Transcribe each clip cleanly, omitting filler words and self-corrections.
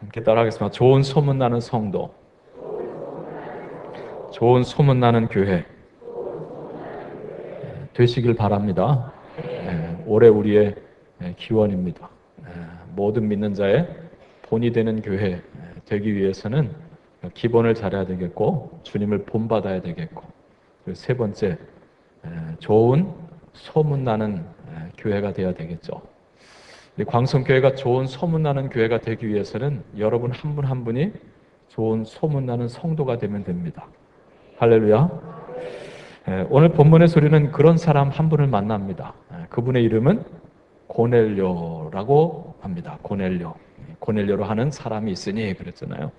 함께 따라하겠습니다. 좋은 소문나는 성도, 좋은 소문나는 교회 되시길 바랍니다. 올해 우리의 기원입니다. 모든 믿는 자의 본이 되는 교회 되기 위해서는 기본을 잘해야 되겠고 주님을 본받아야 되겠고, 그리고 세 번째, 좋은 소문나는 교회가 되어야 되겠죠. 이 광성교회가 좋은 소문나는 교회가 되기 위해서는 여러분 한 분 한 분이 좋은 소문나는 성도가 되면 됩니다. 할렐루야. 오늘 본문의 소리는 그런 사람 한 분을 만납니다. 그분의 이름은 고넬료라고 합니다. 고넬료. 고넬료로 하는 사람이 있으니 그랬잖아요.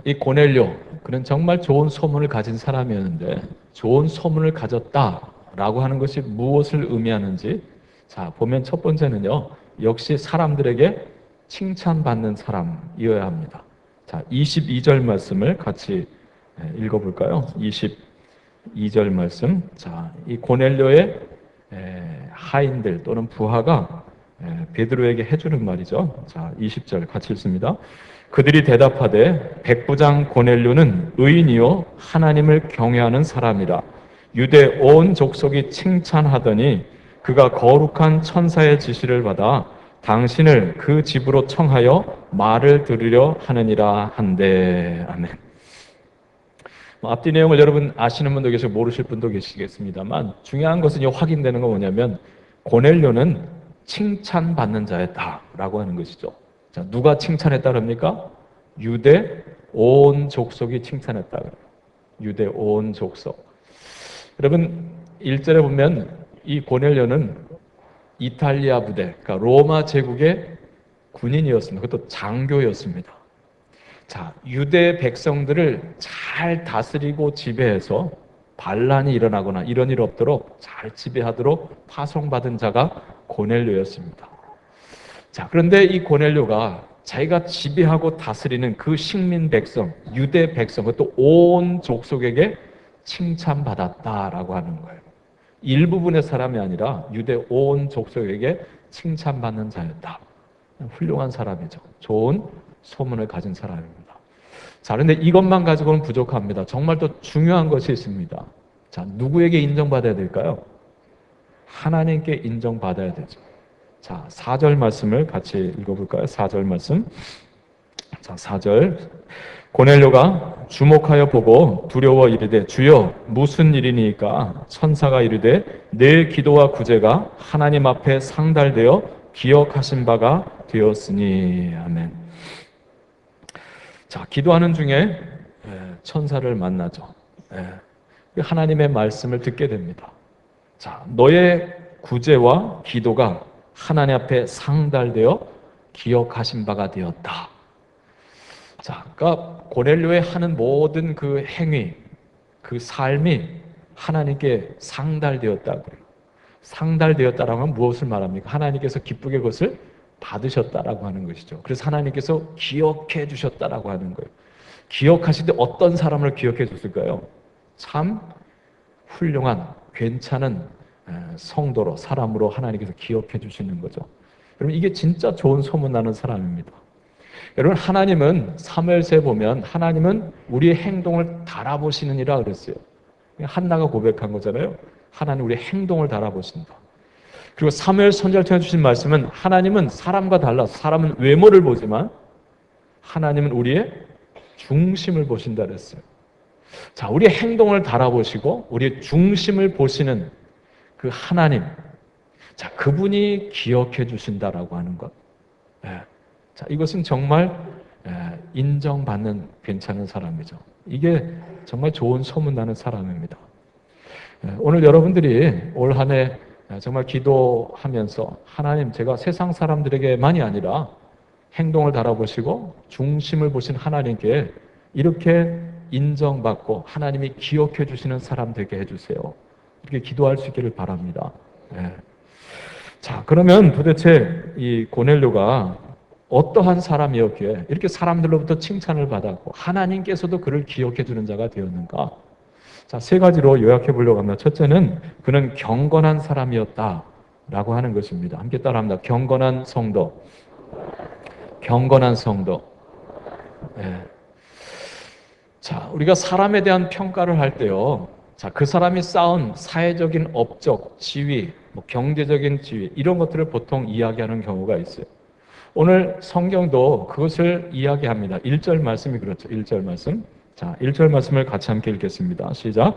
이 고넬료, 그는 정말 좋은 소문을 가진 사람이었는데 좋은 소문을 가졌다라고 하는 것이 무엇을 의미하는지, 자, 보면 첫 번째는요, 역시 사람들에게 칭찬받는 사람이어야 합니다. 자, 22절 말씀을 같이 읽어볼까요? 22절 말씀. 자, 이 고넬료의 하인들 또는 부하가 베드로에게 해주는 말이죠. 자, 20절 같이 읽습니다. 그들이 대답하되 백부장 고넬료는 의인이요 하나님을 경외하는 사람이라. 유대 온 족속이 칭찬하더니 그가 거룩한 천사의 지시를 받아 당신을 그 집으로 청하여 말을 들으려 하느니라 한데. 아멘. 앞뒤 내용을 여러분 아시는 분도 계시고 모르실 분도 계시겠습니다만, 중요한 것은 확인되는 건 뭐냐면 고넬료는 칭찬받는 자였다라고 하는 것이죠. 자, 누가 칭찬했다 그럽니까? 유대 온 족속이 칭찬했다. 유대 온 족속. 여러분 1절에 보면 이 고넬료는 이탈리아 부대, 그러니까 로마 제국의 군인이었습니다. 그것도 장교였습니다. 자, 유대 백성들을 잘 다스리고 지배해서 반란이 일어나거나 이런 일 없도록 잘 지배하도록 파송받은 자가 고넬료였습니다. 자, 그런데 이 고넬료가 자기가 지배하고 다스리는 그 식민 백성, 유대 백성, 그것도 온 족속에게 칭찬받았다라고 하는 거예요. 일부분의 사람이 아니라 유대 온 족속에게 칭찬받는 자였다. 훌륭한 사람이죠. 좋은 소문을 가진 사람입니다. 자, 그런데 이것만 가지고는 부족합니다. 정말 더 중요한 것이 있습니다. 자, 누구에게 인정받아야 될까요? 하나님께 인정받아야 되죠. 자, 4절 말씀을 같이 읽어볼까요? 4절 말씀. 자, 4절. 고넬료가 주목하여 보고 두려워 이르되 주여 무슨 일이니까? 천사가 이르되 내 기도와 구제가 하나님 앞에 상달되어 기억하신 바가 되었으니. 아멘. 자, 기도하는 중에 천사를 만나죠. 하나님의 말씀을 듣게 됩니다. 자, 너의 구제와 기도가 하나님 앞에 상달되어 기억하신 바가 되었다. 자, 그러니까 고넬료의 하는 모든 그 행위, 그 삶이 하나님께 상달되었다고요. 상달되었다라고 하면 무엇을 말합니까? 하나님께서 기쁘게 그것을 받으셨다라고 하는 것이죠. 그래서 하나님께서 기억해 주셨다라고 하는 거예요. 기억하실 때 어떤 사람을 기억해 줬을까요? 참 훌륭한, 괜찮은 성도로, 사람으로 하나님께서 기억해 주시는 거죠. 여러분, 이게 진짜 좋은 소문나는 사람입니다. 여러분, 하나님은 사무엘서에 보면 하나님은 우리의 행동을 달아보시느니라 그랬어요. 한나가 고백한 거잖아요. 하나님 우리의 행동을 달아보신다. 그리고 사무엘 선지자를 통해 주신 말씀은 하나님은 사람과 달라서 사람은 외모를 보지만 하나님은 우리의 중심을 보신다 그랬어요. 자, 우리의 행동을 달아보시고 우리의 중심을 보시는 그 하나님, 자, 그분이 기억해 주신다라고 하는 것. 자, 이것은 정말 인정받는 괜찮은 사람이죠. 이게 정말 좋은 소문나는 사람입니다. 오늘 여러분들이 올 한 해 정말 기도하면서 하나님, 제가 세상 사람들에게만이 아니라 행동을 달아보시고 중심을 보신 하나님께 이렇게 인정받고 하나님이 기억해 주시는 사람 되게 해주세요. 이렇게 기도할 수 있기를 바랍니다. 자, 그러면 도대체 이 고넬료가 어떠한 사람이었기에 이렇게 사람들로부터 칭찬을 받았고 하나님께서도 그를 기억해 주는 자가 되었는가? 자, 세 가지로 요약해 보려고 합니다. 첫째는 그는 경건한 사람이었다라고 하는 것입니다. 함께 따라합니다. 경건한 성도. 경건한 성도. 예. 자, 우리가 사람에 대한 평가를 할 때요. 자, 그 사람이 쌓은 사회적인 업적, 지위, 뭐 경제적인 지위, 이런 것들을 보통 이야기하는 경우가 있어요. 오늘 성경도 그것을 이야기합니다. 1절 말씀이 그렇죠. 1절 말씀. 자, 1절 말씀을 같이 함께 읽겠습니다. 시작.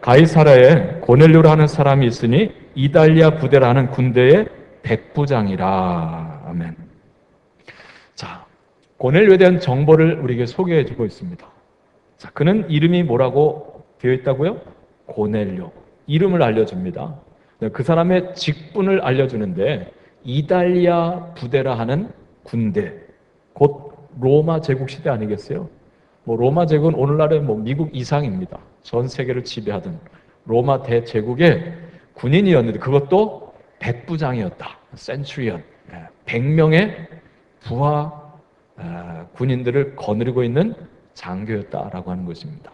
가이사라에 고넬료라는 사람이 있으니 이달리아 부대라는 군대의 백부장이라. 아멘. 자, 고넬료에 대한 정보를 우리에게 소개해 주고 있습니다. 자, 그는 이름이 뭐라고 되어 있다고요? 고넬료. 이름을 알려줍니다. 그 사람의 직분을 알려주는데 이달리아 부대라 하는 군대, 곧 로마 제국 시대 아니겠어요? 뭐 로마 제국은 오늘날의 뭐 미국 이상입니다. 전 세계를 지배하던 로마 대제국의 군인이었는데 그것도 백부장이었다. 센츄리언. 100명의 부하 군인들을 거느리고 있는 장교였다라고 하는 것입니다.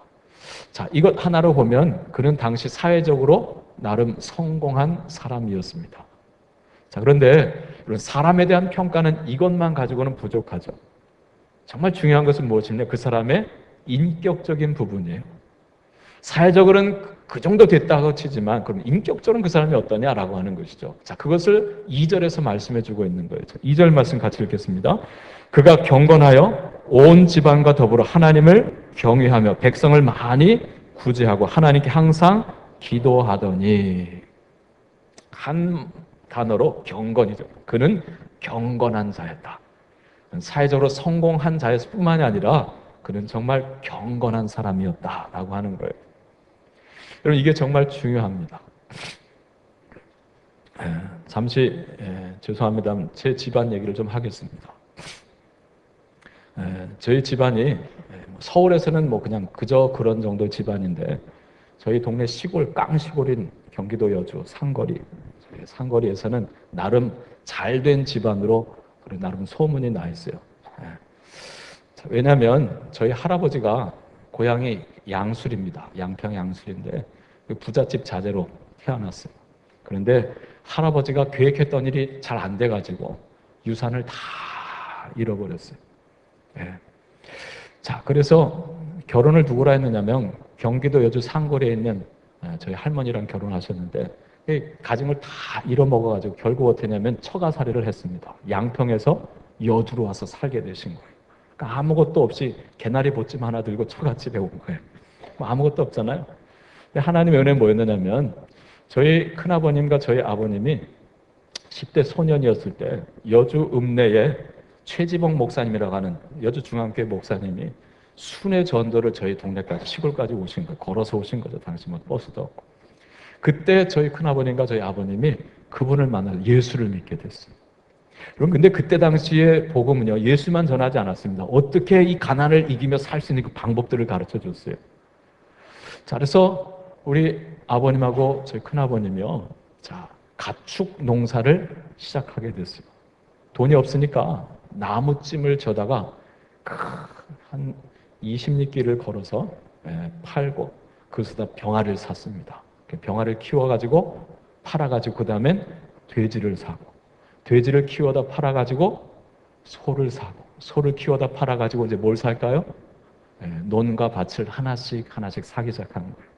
자, 이것 하나로 보면 그는 당시 사회적으로 나름 성공한 사람이었습니다. 자, 그런데 사람에 대한 평가는 이것만 가지고는 부족하죠. 정말 중요한 것은 무엇이냐? 그 사람의 인격적인 부분이에요. 사회적으로는 그 정도 됐다고 치지만 그럼 인격적으로는 그 사람이 어떠냐라고 하는 것이죠. 자, 그것을 2절에서 말씀해 주고 있는 거예요. 2절 말씀 같이 읽겠습니다. 그가 경건하여 온 집안과 더불어 하나님을 경외하며 백성을 많이 구제하고 하나님께 항상 기도하더니, 한 단어로 경건이죠. 그는 경건한 자였다. 사회적으로 성공한 자였을 뿐만이 아니라 그는 정말 경건한 사람이었다라고 하는 거예요. 여러분, 이게 정말 중요합니다. 잠시 죄송합니다. 제 집안 얘기를 좀 하겠습니다. 저희 집안이 서울에서는 뭐 그냥 그저 그런 정도의 집안인데 저희 동네 시골, 깡시골인 경기도 여주 상거리에서는 나름 잘된 집안으로 나름 소문이 나 있어요. 왜냐하면 저희 할아버지가 고향이 양술입니다. 양평 양술인데 부잣집 자제로 태어났어요. 그런데 할아버지가 계획했던 일이 잘 안 돼가지고 유산을 다 잃어버렸어요. 자, 그래서 결혼을 누구라 했느냐면 경기도 여주 상거리에 있는 저희 할머니랑 결혼하셨는데 가정을 다 잃어먹어가지고 결국 어떻게 했냐면 처가살이를 했습니다. 양평에서 여주로 와서 살게 되신 거예요. 그러니까 아무것도 없이 개나리 보찜 하나 들고 처갓집에 온 거예요. 뭐 아무것도 없잖아요. 근데 하나님의 은혜는 뭐였느냐면 저희 큰아버님과 저희 아버님이 10대 소년이었을 때 여주 읍내에 최지봉 목사님이라고 하는 여주 중앙교회 목사님이 순회 전도를 저희 동네까지 시골까지 오신 거예요. 걸어서 오신 거죠. 당시 뭐 버스도 없고. 그때 저희 큰아버님과 저희 아버님이 그분을 만나서 예수를 믿게 됐어요. 여러분, 근데 그때 당시에 복음은요, 예수만 전하지 않았습니다. 어떻게 이 가난을 이기며 살 수 있는 그 방법들을 가르쳐 줬어요. 자, 그래서 우리 아버님하고 저희 큰아버님이요, 자, 가축 농사를 시작하게 됐어요. 돈이 없으니까 나무찜을 져다가 한 20리길을 걸어서 팔고 그것에다 병아리를 샀습니다. 병아리를 키워가지고 팔아가지고 그 다음엔 돼지를 사고 돼지를 키워다 팔아가지고 소를 사고 소를 키워다 팔아가지고 이제 뭘 살까요? 논과 밭을 하나씩 사기 시작한 거예요.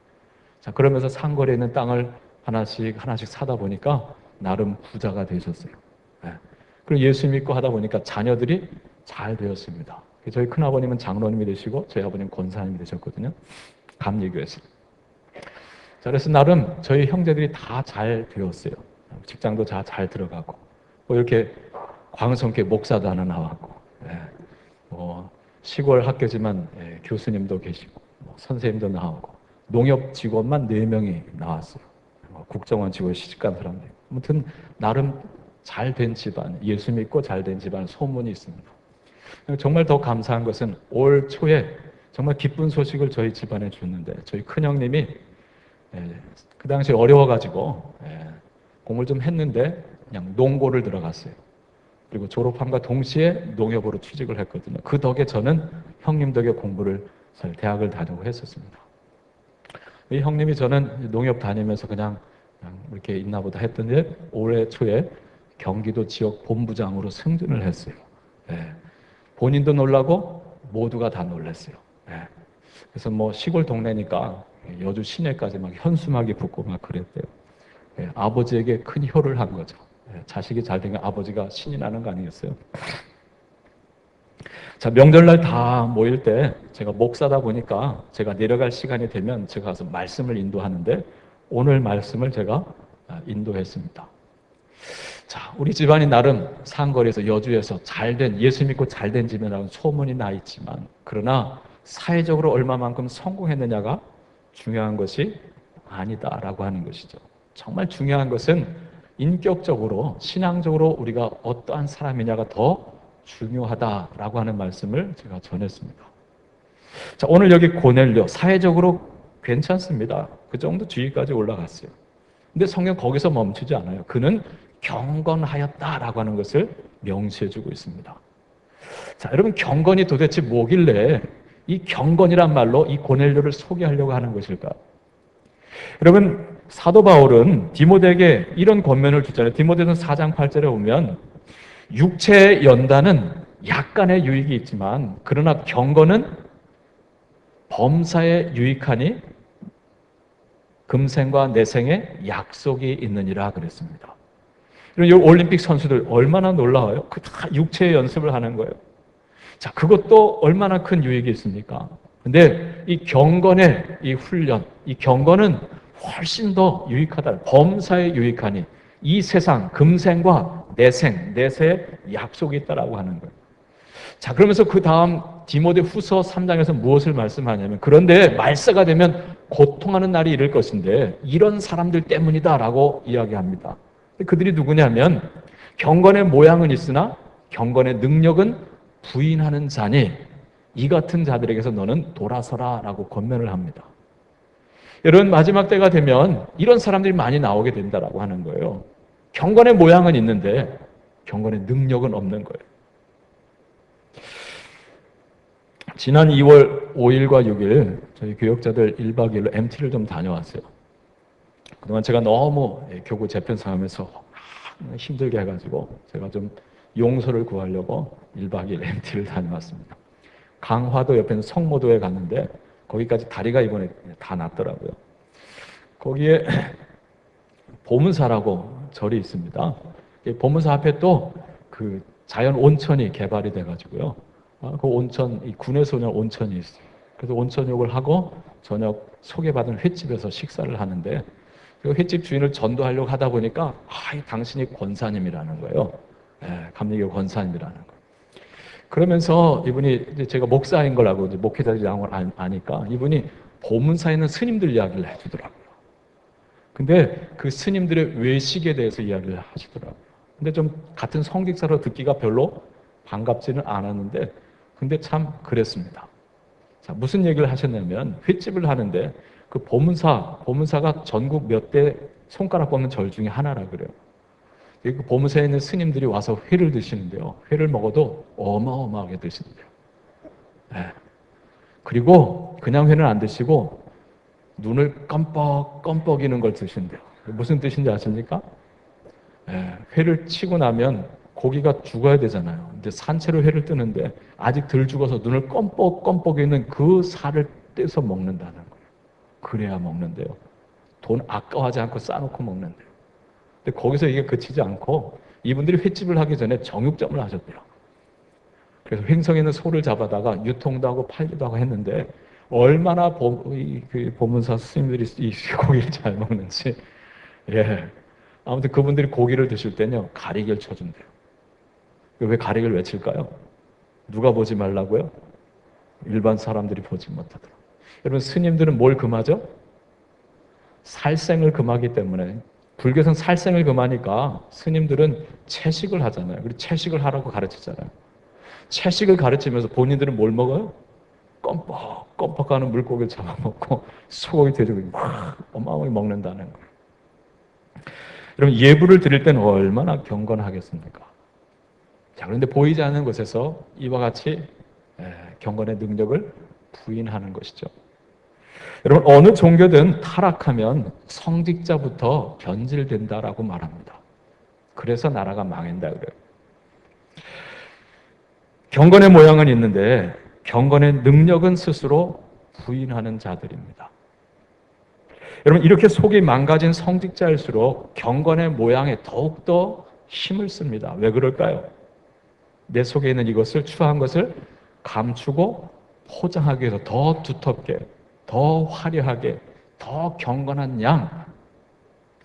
자, 그러면서 상거리에 있는 땅을 하나씩 사다 보니까 나름 부자가 되셨어요. 그리고 예수 믿고 하다 보니까 자녀들이 잘 되었습니다. 저희 큰아버님은 장로님이 되시고 저희 아버님은 권사님이 되셨거든요. 감리교에서. 자, 그래서 나름 저희 형제들이 다 잘 되었어요. 직장도 잘 들어가고 뭐 이렇게 광성교회 목사도 하나 나왔고 뭐 시골 학교지만 교수님도 계시고 선생님도 나오고 농협 직원만 4명이 나왔어요. 국정원 직원 시집간 사람들. 아무튼 나름 잘된 집안, 예수 믿고 잘된 집안 소문이 있습니다. 정말 더 감사한 것은 올 초에 정말 기쁜 소식을 저희 집안에 줬는데 저희 큰형님이 그 당시 어려워가지고 공부를 좀 했는데 그냥 농고를 들어갔어요. 그리고 졸업함과 동시에 농협으로 취직을 했거든요. 그 덕에 저는 형님 덕에 공부를 대학을 다니고 했었습니다. 이 형님이 저는 농협 다니면서 그냥 이렇게 있나 보다 했더니 올해 초에 경기도 지역 본부장으로 승진을 했어요. 본인도 놀라고 모두가 다 놀랐어요. 예. 그래서 뭐 시골 동네니까 여주 시내까지 막 현수막이 붙고 막 그랬대요. 예, 아버지에게 큰 효를 한 거죠. 예, 자식이 잘 되면 아버지가 신이 나는 거 아니겠어요? 자, 명절날 다 모일 때 제가 목사다 보니까 제가 내려갈 시간이 되면 제가 가서 말씀을 인도하는데 오늘 말씀을 제가 인도했습니다. 자, 우리 집안이 나름 상거리에서 여주에서 잘된, 예수 믿고 잘된 집이라는 소문이 나 있지만, 그러나 사회적으로 얼마만큼 성공했느냐가 중요한 것이 아니다라고 하는 것이죠. 정말 중요한 것은 인격적으로, 신앙적으로 우리가 어떠한 사람이냐가 더 중요하다라고 하는 말씀을 제가 전했습니다. 자, 오늘 여기 고넬료, 사회적으로 괜찮습니다. 그 정도 지위까지 올라갔어요. 근데 성경 거기서 멈추지 않아요. 그는 경건하였다라고 하는 것을 명시해주고 있습니다. 자, 여러분 경건이 도대체 뭐길래 이 경건이란 말로 이 고넬료를 소개하려고 하는 것일까? 여러분 사도 바울은 디모데에게 이런 권면을 주잖아요. 디모데전서 4장 8절에 보면 육체의 연단은 약간의 유익이 있지만 그러나 경건은 범사에 유익하니 금생과 내생에 약속이 있느니라 그랬습니다. 이 올림픽 선수들 얼마나 놀라워요? 그 다 육체의 연습을 하는 거예요. 자, 그것도 얼마나 큰 유익이 있습니까? 근데 이 경건의 이 훈련, 이 경건은 훨씬 더 유익하다. 범사에 유익하니 이 세상 금생과 내생, 내세에 약속이 있다라고 하는 거예요. 자, 그러면서 그 다음 디모데 후서 3장에서 무엇을 말씀하냐면 그런데 말세가 되면 고통하는 날이 이를 것인데 이런 사람들 때문이다라고 이야기합니다. 그들이 누구냐면 경건의 모양은 있으나 경건의 능력은 부인하는 자니 이 같은 자들에게서 너는 돌아서라 라고 권면을 합니다. 여러분 마지막 때가 되면 이런 사람들이 많이 나오게 된다라고 하는 거예요. 경건의 모양은 있는데 경건의 능력은 없는 거예요. 지난 2월 5일과 6일 저희 교역자들 1박 2일로 MT를 좀 다녀왔어요. 그동안 제가 너무 교구 재편상하면서 힘들게 해가지고 제가 좀 용서를 구하려고 1박 2일 MT를 다녀왔습니다. 강화도 옆에 있는 성모도에 갔는데 거기까지 다리가 이번에 다 났더라고요. 거기에 보문사라고 절이 있습니다. 보문사 앞에 또 그 자연 온천이 개발이 돼가지고요. 그 온천, 이 군의 소년 온천이 있어요. 그래서 온천욕을 하고 저녁 소개받은 횟집에서 식사를 하는데 그 횟집 주인을 전도하려고 하다 보니까 당신이 권사님이라는 거예요. 감리교 권사님이라는 거. 그러면서 이분이 이제 제가 목사인 걸 알고 이제 목회자장을 아니까 이분이 보문사에 있는 스님들 이야기를 해주더라고요. 근데 그 스님들의 외식에 대해서 이야기를 하시더라고요. 근데 좀 같은 성직자로 듣기가 별로 반갑지는 않았는데 근데 참 그랬습니다. 자, 무슨 얘기를 하셨냐면 횟집을 하는데 그 보문사가 전국 몇 대 손가락 꼽는 절 중에 하나라 그래요. 그 보문사에 있는 스님들이 와서 회를 드시는데요. 회를 먹어도 어마어마하게 드신대요. 네. 그리고 그냥 회는 안 드시고 눈을 껌뻑껌뻑이는 걸 드신대요. 무슨 뜻인지 아십니까? 네. 회를 치고 나면 고기가 죽어야 되잖아요. 근데 산채로 회를 뜨는데 아직 덜 죽어서 눈을 껌뻑껌뻑이는 그 살을 떼서 먹는다는 거예요. 그래야 먹는데요. 돈 아까워하지 않고 싸놓고 먹는데요. 근데 거기서 이게 그치지 않고 이분들이 횟집을 하기 전에 정육점을 하셨대요. 그래서 횡성에 있는 소를 잡아다가 유통도 하고 팔기도 하고 했는데 얼마나 그 보문사 스님들이 이 고기를 잘 먹는지. 예. 아무튼 그분들이 고기를 드실 때는요 가리개를 쳐준대요. 왜 가리개를 외칠까요? 누가 보지 말라고요? 일반 사람들이 보지 못하더라고요. 여러분 스님들은 뭘 금하죠? 살생을 금하기 때문에 불교에서는 살생을 금하니까 스님들은 채식을 하잖아요. 그리고 채식을 하라고 가르치잖아요. 채식을 가르치면서 본인들은 뭘 먹어요? 껌뻑껌뻑하는 물고기를 잡아먹고 소고기 돼지고기 막 어마어마하게 먹는다는 거예요. 여러분 예불을 드릴 때는 얼마나 경건하겠습니까? 자, 그런데 보이지 않는 곳에서 이와 같이 경건의 능력을 부인하는 것이죠. 여러분 어느 종교든 타락하면 성직자부터 변질된다라고 말합니다. 그래서 나라가 망한다 그래요. 경건의 모양은 있는데 경건의 능력은 스스로 부인하는 자들입니다. 여러분, 이렇게 속이 망가진 성직자일수록 경건의 모양에 더욱더 힘을 씁니다. 왜 그럴까요? 내 속에 있는 이것을 추한 것을 감추고 포장하기 위해서 더 두텁게, 더 화려하게, 더 경건한 양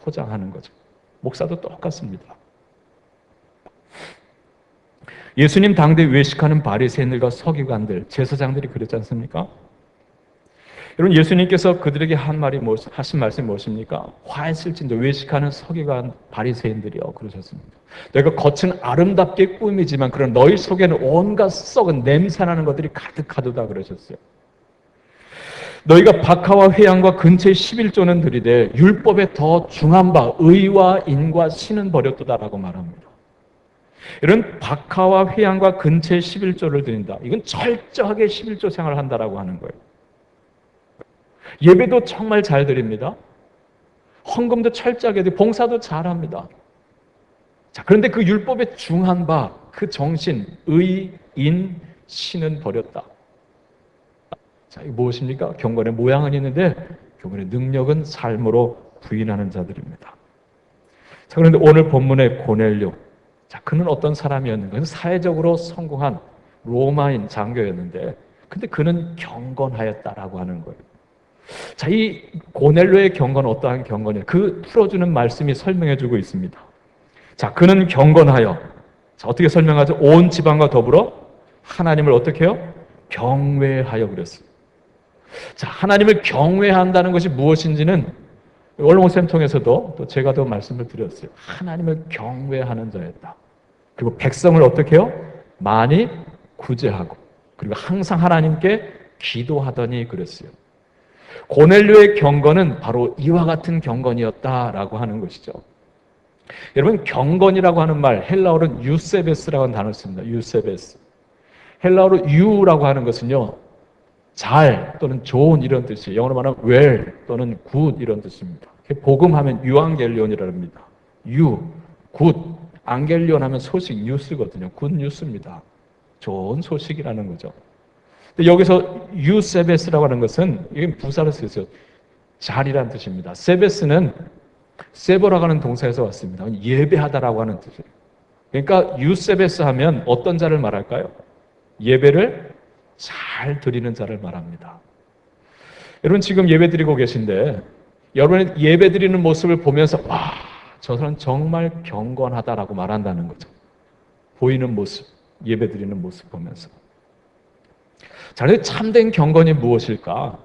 포장하는 거죠. 목사도 똑같습니다. 예수님 당대 외식하는 바리새인들과 서기관들, 제사장들이 그랬지 않습니까? 여러분, 예수님께서 그들에게 하신 말씀이 무엇입니까? 화했을진저 외식하는 서기관 바리새인들이요 그러셨습니다. 너희가 겉은 아름답게 꾸미지만 그런 너희 속에는 온갖 썩은 냄새나는 것들이 가득하도다 그러셨어요. 너희가 박하와 회양과 근처의 11조는 들이되 율법에 더 중한 바 의와 인과 신은 버렸도다라고 말합니다. 이런 박하와 회양과 근처의 11조를 드린다. 이건 철저하게 11조 생활을 한다라고 하는 거예요. 예배도 정말 잘 드립니다. 헌금도 철저하게 드리고 봉사도 잘합니다. 자, 그런데 그 율법에 중한 바 그 정신, 의, 인, 신은 버렸다. 자, 이게 무엇입니까? 경건의 모양은 있는데 경건의 능력은 삶으로 부인하는 자들입니다. 자, 그런데 오늘 본문의 고넬료, 자, 그는 어떤 사람이었는가? 그는 사회적으로 성공한 로마인 장교였는데, 근데 그는 경건하였다라고 하는 거예요. 자, 이 고넬료의 경건은 어떠한 경건이에요? 그 풀어주는 말씀이 설명해주고 있습니다. 자, 그는 경건하여, 자, 어떻게 설명하죠? 온 지방과 더불어 하나님을 어떻게 해요? 경외하여 그랬어요. 자, 하나님을 경외한다는 것이 무엇인지는 원로목사님 통해서도 또 제가 더 말씀을 드렸어요. 하나님을 경외하는 자였다. 그리고 백성을 어떻게 해요? 많이 구제하고, 그리고 항상 하나님께 기도하더니 그랬어요. 고넬료의 경건은 바로 이와 같은 경건이었다라고 하는 것이죠. 여러분, 경건이라고 하는 말, 헬라어로는 유세베스라고 하는 단어를 씁니다. 유세베스. 헬라어로 유라고 하는 것은요, 잘 또는 좋은 이런 뜻이에요. 영어로 말하면 well 또는 good 이런 뜻입니다. 복음하면 유앙겔리온이라고 합니다. 유, good. 앙겔리온 하면 소식, 뉴스거든요. good 뉴스입니다. 좋은 소식이라는 거죠. 근데 여기서 유세베스라고 하는 것은 이게 부사로 쓰였어요. 잘이라는 뜻입니다. 세베스는 세버라고 하는 동사에서 왔습니다. 예배하다라고 하는 뜻이에요. 그러니까 유세베스 하면 어떤 자를 말할까요? 예배를 잘 드리는 자를 말합니다. 여러분, 지금 예배 드리고 계신데 여러분의 예배 드리는 모습을 보면서 와, 저 사람 정말 경건하다라고 말한다는 거죠. 보이는 모습, 예배 드리는 모습 보면서. 자, 참된 경건이 무엇일까?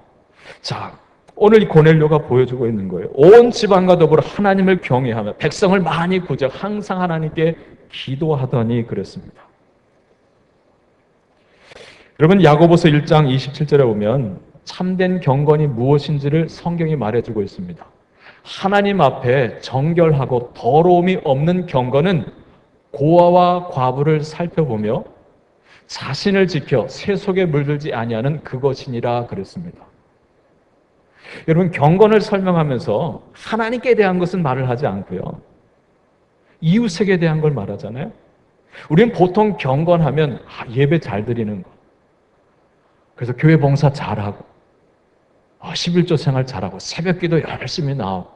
자, 오늘 이 고넬료가 보여주고 있는 거예요. 온 지방과 더불어 하나님을 경외하며 백성을 많이 구제, 항상 하나님께 기도하더니 그랬습니다. 여러분, 야고보서 1장 27절에 보면 참된 경건이 무엇인지를 성경이 말해주고 있습니다. 하나님 앞에 정결하고 더러움이 없는 경건은 고아와 과부를 살펴보며 자신을 지켜 새 속에 물들지 아니하는 그것이니라 그랬습니다. 여러분, 경건을 설명하면서 하나님께 대한 것은 말을 하지 않고요, 이웃에게 대한 걸 말하잖아요. 우리는 보통 경건하면 예배 잘 드리는 거, 그래서 교회 봉사 잘하고 11조 생활 잘하고 새벽기도 열심히 나오고,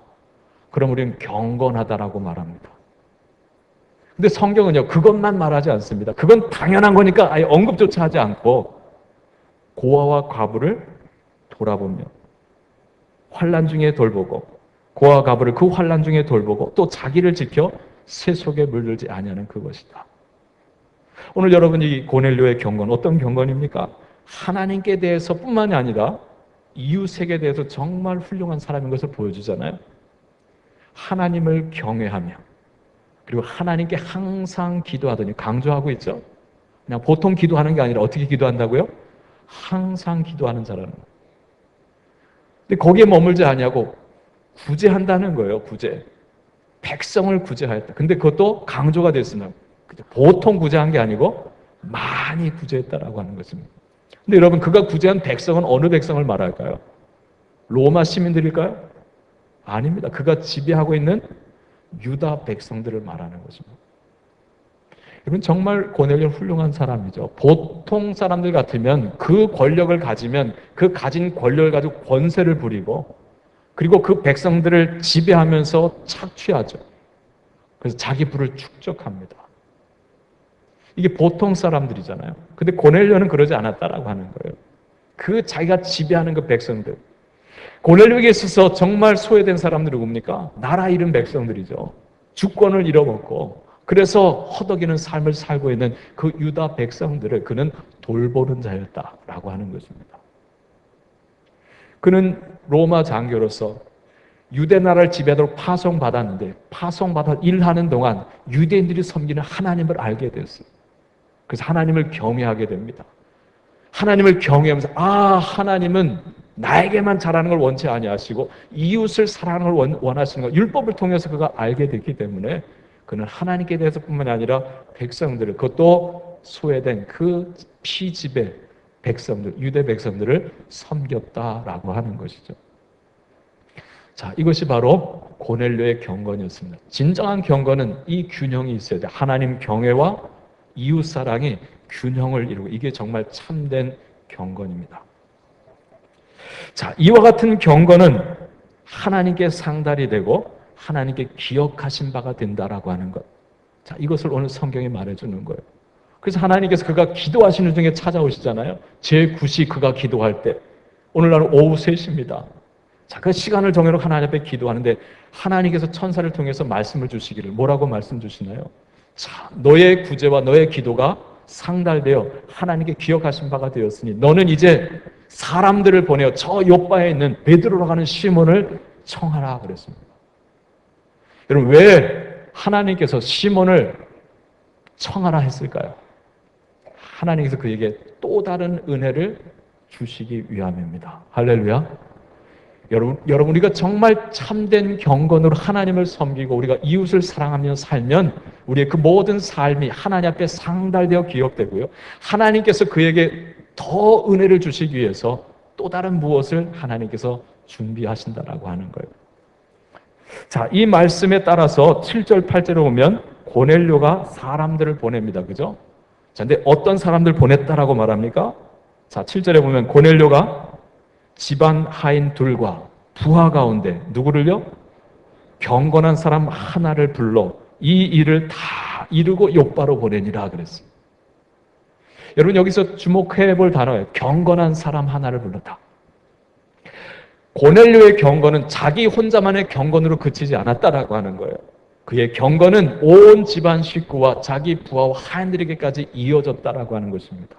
그럼 우리는 경건하다라고 말합니다. 근데 성경은요, 그것만 말하지 않습니다. 그건 당연한 거니까 아예 언급조차 하지 않고 고아와 과부를 돌아보며 환난 중에 돌보고, 고아와 과부를 그 환난 중에 돌보고, 또 자기를 지켜 새 속에 물들지 아니하는 그것이다. 오늘 여러분이 고넬료의 경건, 어떤 경건입니까? 하나님께 대해서 뿐만이 아니라 이웃에게 대해서 정말 훌륭한 사람인 것을 보여주잖아요. 하나님을 경외하며, 그리고 하나님께 항상 기도하더니, 강조하고 있죠. 그냥 보통 기도하는 게 아니라 어떻게 기도한다고요? 항상 기도하는 자라는 거예요. 근데 거기에 머물지 아니하고 구제한다는 거예요. 구제. 백성을 구제하였다. 근데 그것도 강조가 됐으면 보통 구제한 게 아니고 많이 구제했다라고 하는 것입니다. 근데 여러분, 그가 구제한 백성은 어느 백성을 말할까요? 로마 시민들일까요? 아닙니다. 그가 지배하고 있는 유다 백성들을 말하는 것입니다. 여러분 정말 고넬료는 훌륭한 사람이죠. 보통 사람들 같으면 그 권력을 가지면 그 가진 권력을 가지고 권세를 부리고 그리고 그 백성들을 지배하면서 착취하죠. 그래서 자기 부를 축적합니다. 이게 보통 사람들이잖아요. 근데 고넬료는 그러지 않았다라고 하는 거예요. 그 자기가 지배하는 그 백성들. 고넬료에게 있어서 정말 소외된 사람들이 누굽니까? 나라 잃은 백성들이죠. 주권을 잃어먹고 그래서 허덕이는 삶을 살고 있는 그 유다 백성들을 그는 돌보는 자였다라고 하는 것입니다. 그는 로마 장교로서 유대 나라를 지배하도록 파송받았는데 파송받아 일하는 동안 유대인들이 섬기는 하나님을 알게 됐어요. 그래서 하나님을 경외하게 됩니다. 하나님을 경외하면서 하나님은 나에게만 잘하는 걸 원치 아니하시고 이웃을 사랑하는 걸 원하시는 것 율법을 통해서 그가 알게 됐기 때문에 그는 하나님께 대해서뿐만 아니라 백성들을 그것도 소외된 그 피지배 백성들 유대 백성들을 섬겼다라고 하는 것이죠. 자, 이것이 바로 고넬료의 경건이었습니다. 진정한 경건은 이 균형이 있어야 돼. 하나님 경외와 이웃 사랑이 균형을 이루고 이게 정말 참된 경건입니다. 자, 이와 같은 경건은 하나님께 상달이 되고 하나님께 기억하신 바가 된다라고 하는 것. 자, 이것을 오늘 성경이 말해주는 거예요. 그래서 하나님께서 그가 기도하시는 중에 찾아오시잖아요. 제9시 그가 기도할 때. 오늘날은 오후 3시입니다. 자, 그 시간을 정해놓고 하나님 앞에 기도하는데 하나님께서 천사를 통해서 말씀을 주시기를 뭐라고 말씀 주시나요? 자, 너의 구제와 너의 기도가 상달되어 하나님께 기억하신 바가 되었으니 너는 이제 사람들을 보내어 저 요바에 있는 베드로라고 하는 시몬을 청하라 그랬습니다. 여러분 왜 하나님께서 시몬을 청하라 했을까요? 하나님께서 그에게 또 다른 은혜를 주시기 위함입니다. 할렐루야. 여러분 우리가 정말 참된 경건으로 하나님을 섬기고 우리가 이웃을 사랑하며 살면 우리의 그 모든 삶이 하나님 앞에 상달되어 기억되고요. 하나님께서 그에게 더 은혜를 주시기 위해서 또 다른 무엇을 하나님께서 준비하신다라고 하는 거예요. 자, 이 말씀에 따라서 7절 8절에 보면 고넬료가 사람들을 보냅니다. 그죠? 자, 근데 어떤 사람들 보냈다라고 말합니까? 자, 7절에 보면 고넬료가 집안 하인 둘과 부하 가운데 누구를요? 경건한 사람 하나를 불러 이 일을 다 이루고 요바로 보내니라 그랬어요. 여러분 여기서 주목해 볼 단어예요. 경건한 사람 하나를 불렀다. 고넬료의 경건은 자기 혼자만의 경건으로 그치지 않았다라고 하는 거예요. 그의 경건은 온 집안 식구와 자기 부하와 하인들에게까지 이어졌다라고 하는 것입니다.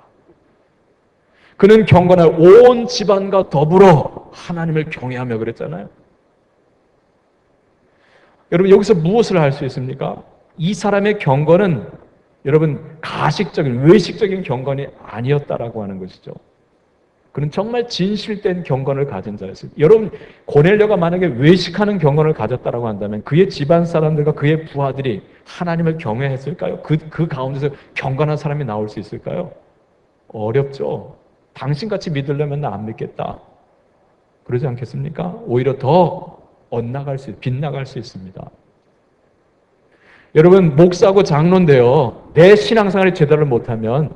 그는 경건한 온 집안과 더불어 하나님을 경외하며 그랬잖아요. 여러분 여기서 무엇을 할 수 있습니까? 이 사람의 경건은 여러분 가식적인 외식적인 경건이 아니었다라고 하는 것이죠. 그는 정말 진실된 경건을 가진 자였어요. 여러분 고넬료가 만약에 외식하는 경건을 가졌다라고 한다면 그의 집안 사람들과 그의 부하들이 하나님을 경외했을까요? 그 가운데서 경건한 사람이 나올 수 있을까요? 어렵죠. 당신같이 믿으려면 나 안 믿겠다. 그러지 않겠습니까? 오히려 더 빗나갈 수 있습니다. 여러분 목사고 장로인데요. 내 신앙생활을 제대로 못하면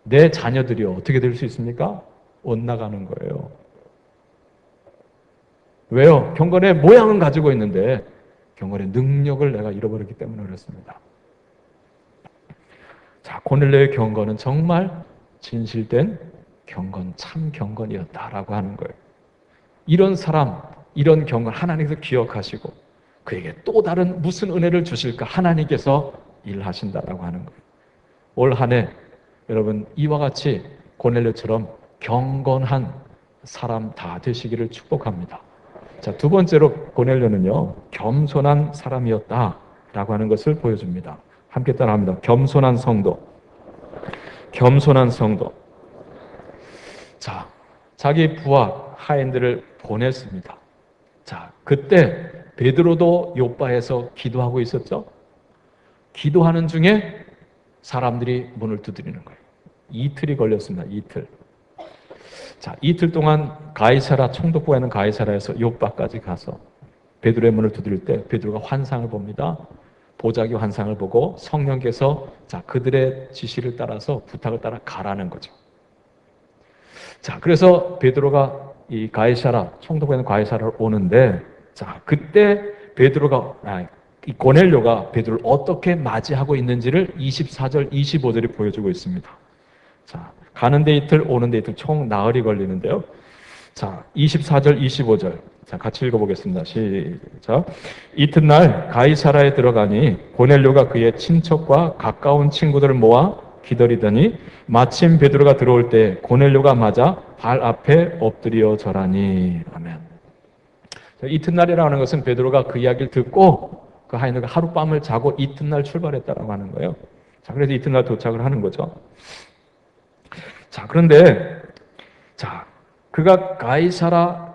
내 자녀들이 어떻게 될 수 있습니까? 엇나가는 거예요. 왜요? 경건의 모양은 가지고 있는데 경건의 능력을 내가 잃어버렸기 때문에 그렇습니다. 자, 고넬료의 경건은 정말 진실된 경건, 참 경건이었다라고 하는 거예요. 이런 사람, 이런 경건 하나님께서 기억하시고 그에게 또 다른 무슨 은혜를 주실까 하나님께서 일하신다라고 하는 거예요. 올 한 해 여러분 이와 같이 고넬료처럼 경건한 사람 다 되시기를 축복합니다. 자, 두 번째로 고넬료는요 겸손한 사람이었다라고 하는 것을 보여줍니다. 함께 따라합니다. 겸손한 성도. 겸손한 성도. 자, 자기 부하 하인들을 보냈습니다. 자, 그때 베드로도 요바에서 기도하고 있었죠. 기도하는 중에 사람들이 문을 두드리는 거예요. 이틀이 걸렸습니다. 이틀. 자, 이틀 동안 가이사라 총독부가 있는 가이사라에서 요바까지 가서 베드로의 문을 두드릴 때 베드로가 환상을 봅니다. 보자기 환상을 보고 성령께서 자, 그들의 지시를 따라서 부탁을 따라 가라는 거죠. 자, 그래서 베드로가 이 가이사라, 총독에 있는 가이사라를 오는데, 자, 그때 이 고넬료가 베드로를 어떻게 맞이하고 있는지를 24절, 25절이 보여주고 있습니다. 자, 가는데 이틀, 오는데 이틀 총 나흘이 걸리는데요. 자, 24절, 25절. 자, 같이 읽어보겠습니다. 시작. 이튿날 가이사라에 들어가니 고넬료가 그의 친척과 가까운 친구들을 모아 기다리더니 마침 베드로가 들어올 때 고넬료가 맞아 발 앞에 엎드려 절하니. 아멘. 자, 이튿날이라는 것은 베드로가 그 이야기를 듣고 그 하인들과 하룻밤을 자고 이튿날 출발했다라고 하는 거예요. 자, 그래서 이튿날 도착을 하는 거죠. 자, 그런데 자, 그가 가이사라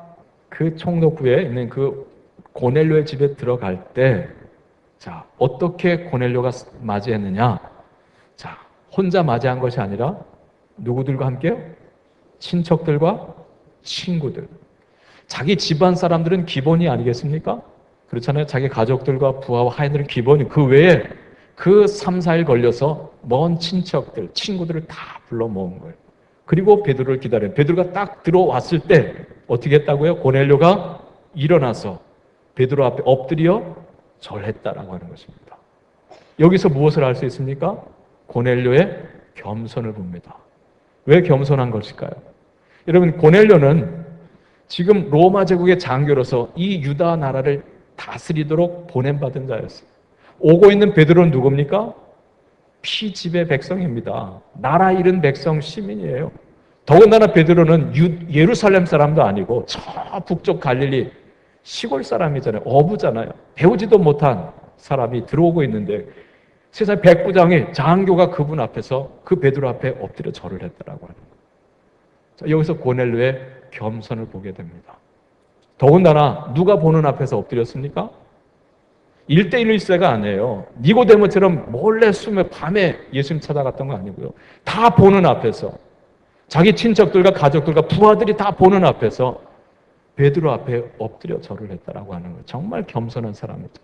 그 총독부에 있는 그 고넬료의 집에 들어갈 때, 자, 어떻게 고넬료가 맞이했느냐? 자, 혼자 맞이한 것이 아니라 누구들과 함께요? 친척들과 친구들. 자기 집안 사람들은 기본이 아니겠습니까? 그렇잖아요. 자기 가족들과 부하와 하인들은 기본이, 그 외에 그 3, 4일 걸려서 먼 친척들, 친구들을 다 불러 모은 거예요. 그리고 베드로를 기다려요. 베드로가 딱 들어왔을 때 어떻게 했다고요? 고넬료가 일어나서 베드로 앞에 엎드려 절했다라고 하는 것입니다. 여기서 무엇을 알 수 있습니까? 고넬료의 겸손을 봅니다. 왜 겸손한 것일까요? 여러분, 고넬료는 지금 로마 제국의 장교로서 이 유다 나라를 다스리도록 보냄받은 자였어요. 오고 있는 베드로는 누굽니까? 피지배 백성입니다. 나라 잃은 백성 시민이에요. 더군다나 베드로는 예루살렘 사람도 아니고 저 북쪽 갈릴리 시골 사람이잖아요. 어부잖아요. 배우지도 못한 사람이 들어오고 있는데 세상 백부장의 장교가 그분 앞에서 그 베드로 앞에 엎드려 절을 했다라고 하는 거예요. 자, 여기서 고넬료의 겸손을 보게 됩니다. 더군다나 누가 보는 앞에서 엎드렸습니까? 1대1 일세가 아니에요. 니고데모처럼 몰래 숨에 밤에 예수님 찾아갔던 거 아니고요. 다 보는 앞에서, 자기 친척들과 가족들과 부하들이 다 보는 앞에서 베드로 앞에 엎드려 절을 했다라고 하는 거예요. 정말 겸손한 사람이죠.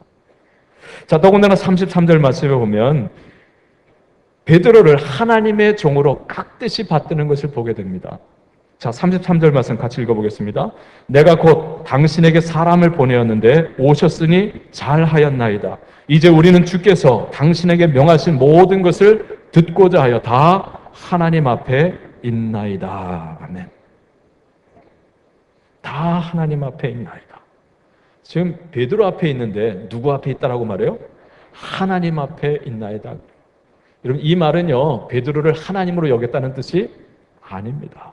자, 더군다나 33절 말씀에 보면 베드로를 하나님의 종으로 깍듯이 받드는 것을 보게 됩니다. 자, 33절 말씀 같이 읽어보겠습니다. 내가 곧 당신에게 사람을 보내었는데 오셨으니 잘하였나이다. 이제 우리는 주께서 당신에게 명하신 모든 것을 듣고자 하여 다 하나님 앞에 있나이다. 아멘. 다 하나님 앞에 있나이다. 지금 베드로 앞에 있는데 누구 앞에 있다라고 말해요? 하나님 앞에 있나이다. 여러분, 이 말은요, 베드로를 하나님으로 여겼다는 뜻이 아닙니다.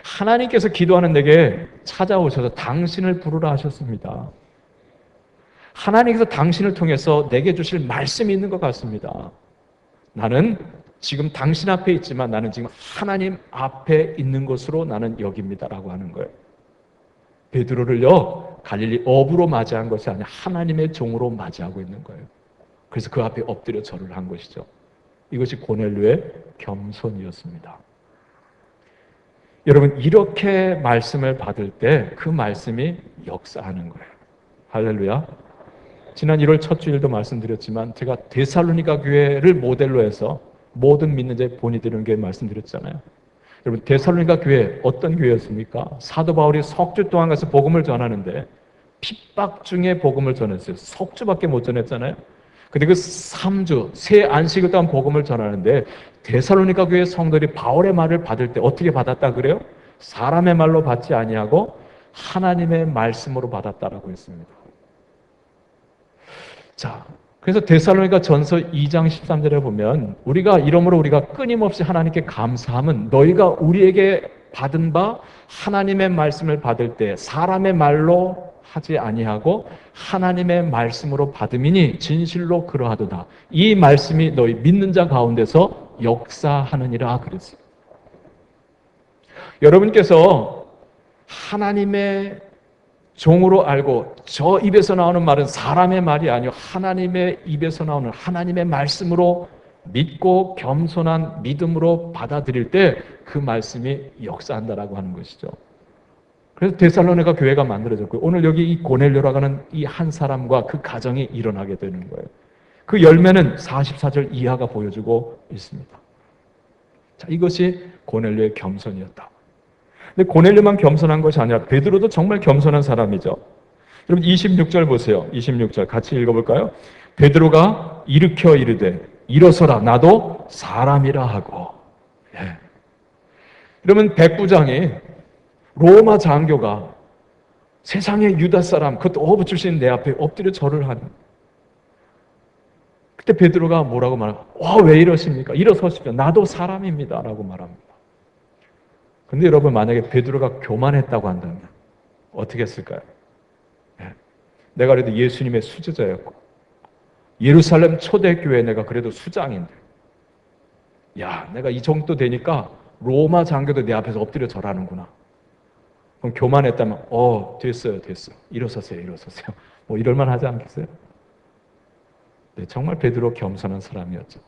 하나님께서 기도하는 내게 찾아오셔서 당신을 부르라 하셨습니다. 하나님께서 당신을 통해서 내게 주실 말씀이 있는 것 같습니다. 나는 지금 당신 앞에 있지만 나는 지금 하나님 앞에 있는 것으로 나는 여깁니다라고 하는 거예요. 베드로를요, 갈릴리 어부로 맞이한 것이 아니라 하나님의 종으로 맞이하고 있는 거예요. 그래서 그 앞에 엎드려 절을 한 것이죠. 이것이 고넬료의 겸손이었습니다. 여러분, 이렇게 말씀을 받을 때 그 말씀이 역사하는 거예요. 할렐루야. 지난 1월 첫 주일도 말씀드렸지만 제가 데살로니가 교회를 모델로 해서 모든 믿는 자의 본이 되는 교회 말씀드렸잖아요. 여러분, 데살로니가 교회 어떤 교회였습니까? 사도 바울이 석주 동안 가서 복음을 전하는데 핍박 중에 복음을 전했어요. 석주밖에 못 전했잖아요. 근데 그 3주, 새 안식일 동안 복음을 전하는데 데살로니가 교회 성도들이 바울의 말을 받을 때 어떻게 받았다 그래요? 사람의 말로 받지 아니하고 하나님의 말씀으로 받았다라고 했습니다. 자, 그래서 데살로니가 전서 2장 13절에 보면 이러므로 우리가 끊임없이 하나님께 감사함은 너희가 우리에게 받은 바 하나님의 말씀을 받을 때 사람의 말로 하지 아니하고 하나님의 말씀으로 받음이니 진실로 그러하도다. 이 말씀이 너희 믿는 자 가운데서 역사하느니라 그랬어요. 여러분께서 하나님의 종으로 알고 저 입에서 나오는 말은 사람의 말이 아니요 하나님의 입에서 나오는 하나님의 말씀으로 믿고 겸손한 믿음으로 받아들일 때 그 말씀이 역사한다라고 하는 것이죠. 그래서 데살로니가 교회가 만들어졌고요. 오늘 여기 이 고넬료라고 하는 이 한 사람과 그 가정이 일어나게 되는 거예요. 그 열매는 44절 이하가 보여주고 있습니다. 자, 이것이 고넬료의 겸손이었다. 근데 고넬료만 겸손한 것이 아니라 베드로도 정말 겸손한 사람이죠. 여러분 26절 보세요. 26절 같이 읽어볼까요? 베드로가 일으켜 이르되 일어서라 나도 사람이라 하고. 예. 그러면 백부장이 로마 장교가 세상의 유다 사람 그것도 어부 출신 내 앞에 엎드려 절을 하는. 그때 베드로가 뭐라고 말할까? 왜 이러십니까? 일어서십시오. 나도 사람입니다. 라고 말합니다. 근데 여러분 만약에 베드로가 교만했다고 한다면 어떻게 했을까요? 예. 내가 그래도 예수님의 수제자였고 예루살렘 초대교회 내가 그래도 수장인데 야 내가 이 정도 되니까 로마 장교도 내 앞에서 엎드려 절하는구나. 그럼 교만했다면 됐어요. 일어서세요. 뭐 이럴만 하지 않겠어요? 네, 정말 베드로 겸손한 사람이었죠.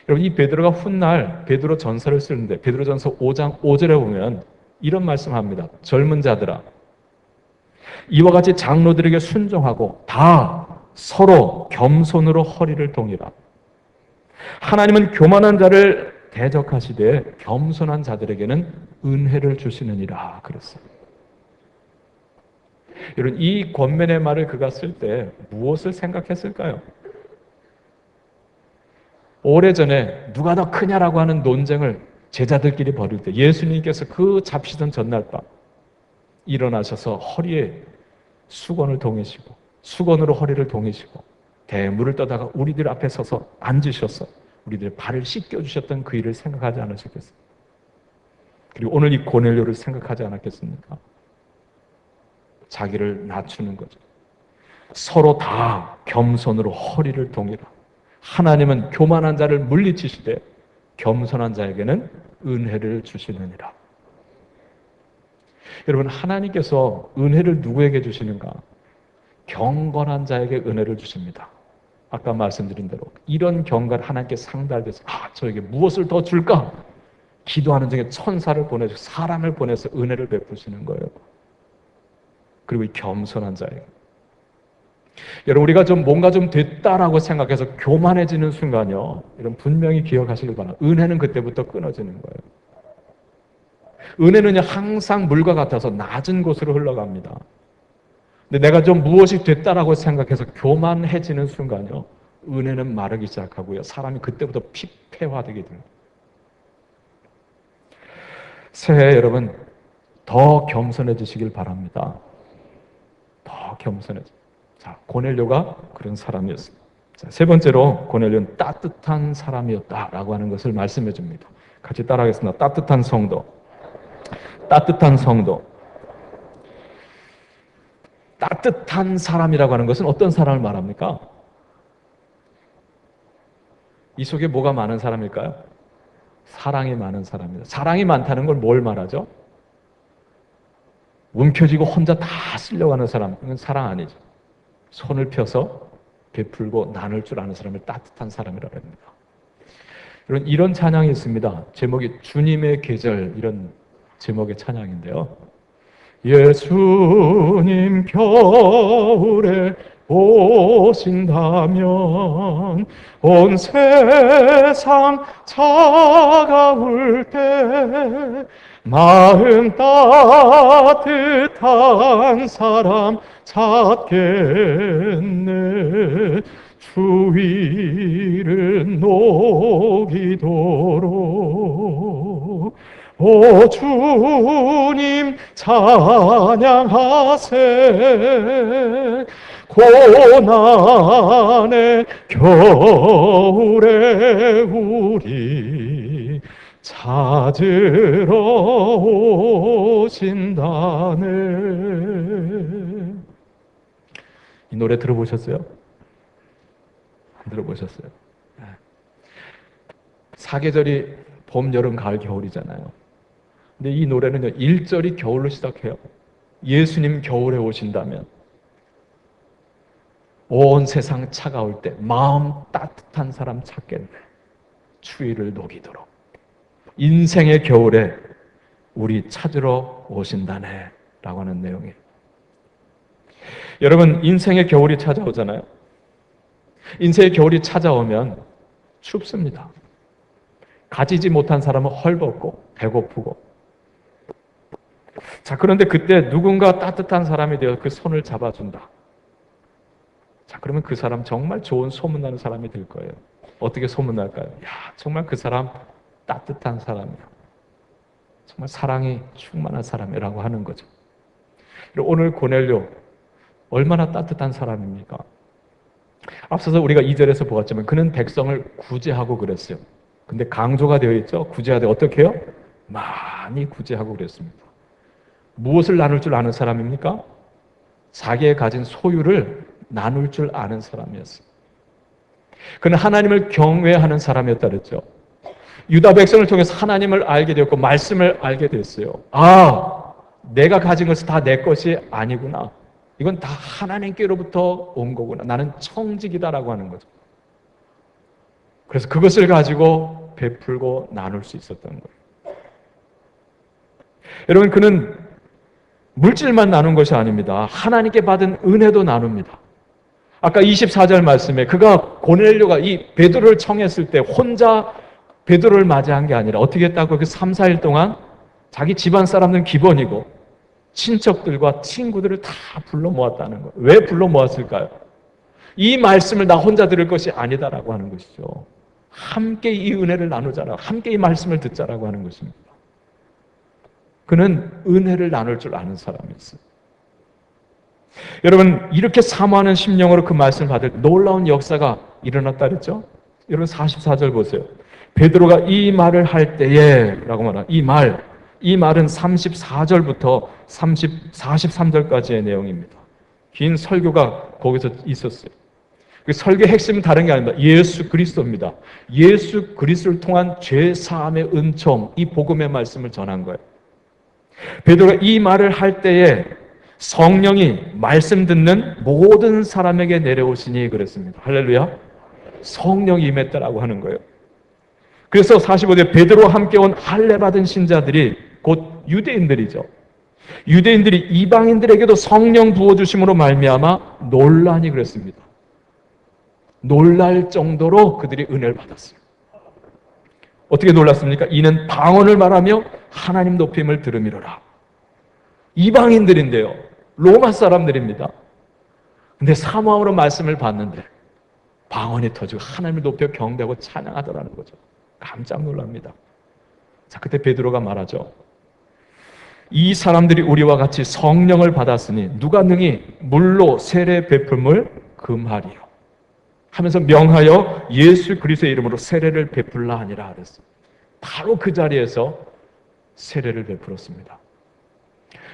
여러분 이 베드로가 훗날 베드로 전서를 쓰는데 베드로전서 5장 5절에 보면 이런 말씀합니다. 젊은 자들아 이와 같이 장로들에게 순종하고 다 서로 겸손으로 허리를 동이라. 하나님은 교만한 자를 대적하시되 겸손한 자들에게는 은혜를 주시느니라 그랬어요. 여러분 이 권면의 말을 그가 쓸 때 무엇을 생각했을까요? 오래전에 누가 더 크냐라고 하는 논쟁을 제자들끼리 벌일 때 예수님께서 그 잡시던 전날 밤 일어나셔서 허리에 수건을 동이시고 수건으로 허리를 동이시고 대물을 떠다가 우리들 앞에 서서 앉으셔서 우리들 발을 씻겨주셨던 그 일을 생각하지 않으셨겠습니까? 그리고 오늘 이 고넬료를 생각하지 않았겠습니까? 자기를 낮추는 거죠. 서로 다 겸손으로 허리를 동이라. 하나님은 교만한 자를 물리치시되 겸손한 자에게는 은혜를 주시느니라. 여러분 하나님께서 은혜를 누구에게 주시는가? 경건한 자에게 은혜를 주십니다. 아까 말씀드린 대로 이런 경건 하나님께 상달돼서 저에게 무엇을 더 줄까? 기도하는 중에 천사를 보내서 사람을 보내서 은혜를 베푸시는 거예요. 그리고 이 겸손한 자에게. 여러분 우리가 좀 뭔가 좀 됐다라고 생각해서 교만해지는 순간요. 여러분 분명히 기억하시길 바랍니다. 은혜는 그때부터 끊어지는 거예요. 은혜는 항상 물과 같아서 낮은 곳으로 흘러갑니다. 근데 내가 좀 무엇이 됐다라고 생각해서 교만해지는 순간요. 은혜는 마르기 시작하고요. 사람이 그때부터 피폐화되게 됩니다. 새해 여러분 더 겸손해지시길 바랍니다. 더 겸손해져. 자, 고넬료가 그런 사람이었습니다. 자, 세 번째로 고넬료는 따뜻한 사람이었다라고 하는 것을 말씀해 줍니다. 같이 따라하겠습니다. 따뜻한 성도. 따뜻한 성도. 따뜻한 사람이라고 하는 것은 어떤 사람을 말합니까? 이 속에 뭐가 많은 사람일까요? 사랑이 많은 사람입니다. 사랑이 많다는 걸 뭘 말하죠? 움켜쥐고 혼자 다 쓰려고 하는 사람, 그건 사랑 아니죠. 손을 펴서 베풀고 나눌 줄 아는 사람을 따뜻한 사람이라고 합니다. 이런 찬양이 있습니다. 제목이 주님의 계절, 이런 제목의 찬양인데요. 예수님 겨울에 오신다면 온 세상 차가울 때 마음 따뜻한 사람 찾겠네. 주위를 녹이도록 오 주님 찬양하세. 고난의 겨울에 우리 찾으러 오신다네. 이 노래 들어보셨어요? 안 들어보셨어요? 사계절이 봄, 여름, 가을, 겨울이잖아요. 근데 이 노래는요, 1절이 겨울로 시작해요. 예수님 겨울에 오신다면 온 세상 차가울 때 마음 따뜻한 사람 찾겠네. 추위를 녹이도록 인생의 겨울에 우리 찾으러 오신다네 라고 하는 내용이에요. 여러분, 인생의 겨울이 찾아오잖아요. 인생의 겨울이 찾아오면 춥습니다. 가지지 못한 사람은 헐벗고 배고프고. 자, 그런데 그때 누군가 따뜻한 사람이 되어 그 손을 잡아준다. 자, 그러면 그 사람 정말 좋은 소문나는 사람이 될 거예요. 어떻게 소문날까요? 야, 정말 그 사람 따뜻한 사람이야. 정말 사랑이 충만한 사람이라고 하는 거죠. 오늘 고넬료 얼마나 따뜻한 사람입니까? 앞서서 우리가 2절에서 보았지만 그는 백성을 구제하고 그랬어요. 근데 강조가 되어 있죠. 구제하되 어떻게 해요? 많이 구제하고 그랬습니다. 무엇을 나눌 줄 아는 사람입니까? 자기의 가진 소유를 나눌 줄 아는 사람이었어요. 그는 하나님을 경외하는 사람이었다 그랬죠. 유다 백성을 통해서 하나님을 알게 되었고 말씀을 알게 됐어요. 아, 내가 가진 것은 다 내 것이 아니구나. 이건 다 하나님께로부터 온 거구나. 나는 청직이다라고 하는 거죠. 그래서 그것을 가지고 베풀고 나눌 수 있었던 거예요. 여러분, 그는 물질만 나눈 것이 아닙니다. 하나님께 받은 은혜도 나눕니다. 아까 24절 말씀에 그가 고넬료가 이 베드로를 청했을 때 혼자 베드로를 맞이한 게 아니라 어떻게 했다고? 그 3, 4일 동안 자기 집안 사람들은 기본이고 친척들과 친구들을 다 불러 모았다는 거예요. 왜 불러 모았을까요? 이 말씀을 나 혼자 들을 것이 아니다라고 하는 것이죠. 함께 이 은혜를 나누자라고, 함께 이 말씀을 듣자라고 하는 것입니다. 그는 은혜를 나눌 줄 아는 사람이었어요. 여러분, 이렇게 사모하는 심령으로 그 말씀을 받을 놀라운 역사가 일어났다 그랬죠? 여러분 44절 보세요. 베드로가 이 말을 할 때에 라고 말합니다. 이 말은 34절부터 43절까지의 내용입니다. 긴 설교가 거기서 있었어요. 그 설교의 핵심은 다른 게 아닙니다. 예수 그리스도입니다. 예수 그리스도를 통한 죄사함의 은총, 이 복음의 말씀을 전한 거예요. 베드로가 이 말을 할 때에 성령이 말씀 듣는 모든 사람에게 내려오시니 그랬습니다. 할렐루야. 성령이 임했다라고 하는 거예요. 그래서 45절 베드로와 함께 온 할례 받은 신자들이 곧 유대인들이죠. 유대인들이 이방인들에게도 성령 부어주심으로 말미암아 놀라니 그랬습니다. 놀랄 정도로 그들이 은혜를 받았어요. 어떻게 놀랐습니까? 이는 방언을 말하며 하나님 높임을 들음이로라. 이방인들인데요. 로마 사람들입니다. 근데 사모함으로 말씀을 받는데 방언이 터지고 하나님을 높여 경배하고 찬양하더라는 거죠. 깜짝 놀랍니다. 자, 그때 베드로가 말하죠. 이 사람들이 우리와 같이 성령을 받았으니 누가 능히 물로 세례 베품을 금하리요 하면서 명하여 예수 그리스도의 이름으로 세례를 베풀라 하니라 그랬어요. 바로 그 자리에서 세례를 베풀었습니다.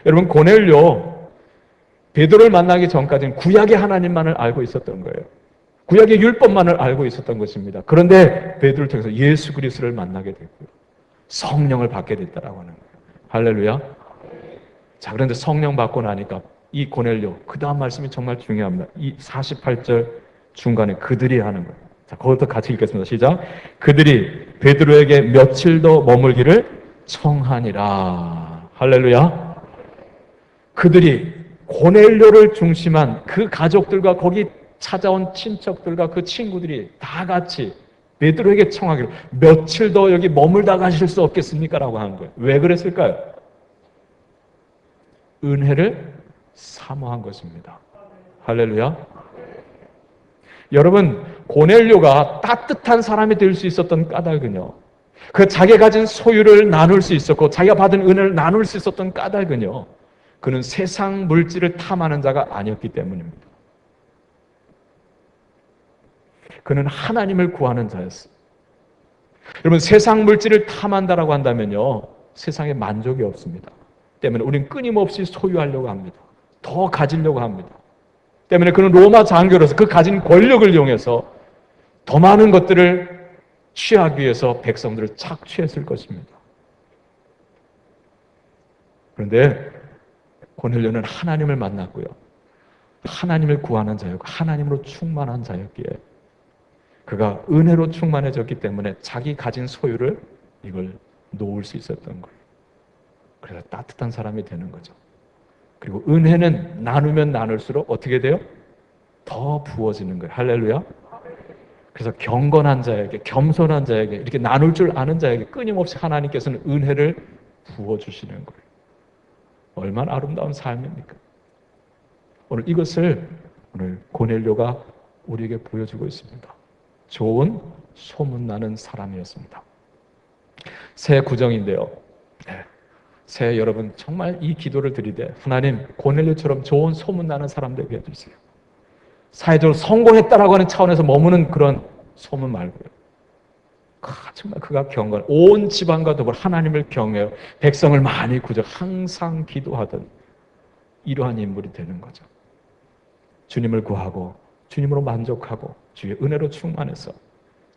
여러분, 고넬료 베드로를 만나기 전까지는 구약의 하나님만을 알고 있었던 거예요. 구약의 율법만을 알고 있었던 것입니다. 그런데 베드로를 통해서 예수 그리스도를 만나게 됐고요. 성령을 받게 됐다라고 하는 거예요. 할렐루야. 자, 그런데 성령 받고 나니까 이 고넬료, 그 다음 말씀이 정말 중요합니다. 이 48절 중간에 그들이 하는 거예요. 자, 그것도 같이 읽겠습니다. 시작. 그들이 베드로에게 며칠 더 머물기를 청하니라. 할렐루야. 그들이 고넬료를 중심한 그 가족들과 거기 찾아온 친척들과 그 친구들이 다 같이 베드로에게 청하기를 며칠 더 여기 머물다 가실 수 없겠습니까? 라고 하는 거예요. 왜 그랬을까요? 은혜를 사모한 것입니다. 할렐루야. 여러분, 고넬료가 따뜻한 사람이 될 수 있었던 까닭은요, 그 자기가 가진 소유를 나눌 수 있었고 자기가 받은 은혜를 나눌 수 있었던 까닭은요, 그는 세상 물질을 탐하는 자가 아니었기 때문입니다. 그는 하나님을 구하는 자였어요. 여러분, 세상 물질을 탐한다라고 한다면요, 세상에 만족이 없습니다. 때문에 우리는 끊임없이 소유하려고 합니다. 더 가지려고 합니다. 때문에 그는 로마 장교로서 그 가진 권력을 이용해서 더 많은 것들을 취하기 위해서 백성들을 착취했을 것입니다. 그런데 고넬료는 하나님을 만났고요. 하나님을 구하는 자였고 하나님으로 충만한 자였기에 그가 은혜로 충만해졌기 때문에 자기 가진 소유를 이걸 놓을 수 있었던 거예요. 그래서 따뜻한 사람이 되는 거죠. 그리고 은혜는 나누면 나눌수록 어떻게 돼요? 더 부어지는 거예요. 할렐루야. 그래서 경건한 자에게, 겸손한 자에게, 이렇게 나눌 줄 아는 자에게 끊임없이 하나님께서는 은혜를 부어주시는 거예요. 얼마나 아름다운 삶입니까? 오늘 이것을 오늘 고넬료가 우리에게 보여주고 있습니다. 좋은 소문나는 사람이었습니다. 새 구정인데요. 새해 여러분 정말 이 기도를 드리되 하나님 고넬료처럼 좋은 소문나는 사람 되게 해주세요. 사회적으로 성공했다라고 하는 차원에서 머무는 그런 소문 말고요. 정말 그가 경건, 온 집안과 더불어 하나님을 경외하여 백성을 많이 구적 항상 기도하던 이러한 인물이 되는 거죠. 주님을 구하고 주님으로 만족하고 주의 은혜로 충만해서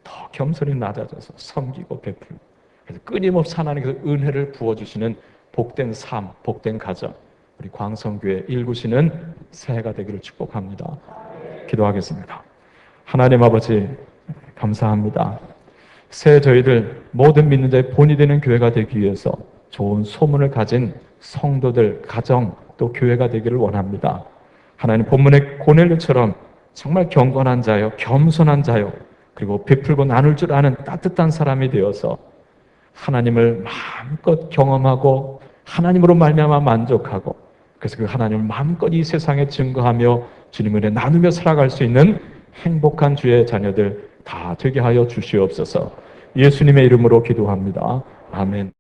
더 겸손히 낮아져서 섬기고 베풀고 그래서 끊임없이 하나님께서 은혜를 부어주시는 복된 삶, 복된 가정 우리 광성교회 일구시는 새해가 되기를 축복합니다. 기도하겠습니다. 하나님 아버지 감사합니다. 새해 저희들 모든 믿는 자의 본이 되는 교회가 되기 위해서 좋은 소문을 가진 성도들, 가정 또 교회가 되기를 원합니다. 하나님 본문의 고넬료처럼 정말 경건한 자요, 겸손한 자요, 그리고 베풀고 나눌 줄 아는 따뜻한 사람이 되어서 하나님을 마음껏 경험하고 하나님으로 말미암아 만족하고 그래서 그 하나님을 마음껏 이 세상에 증거하며 주님을 나누며 살아갈 수 있는 행복한 주의 자녀들 다 되게 하여 주시옵소서. 예수님의 이름으로 기도합니다. 아멘.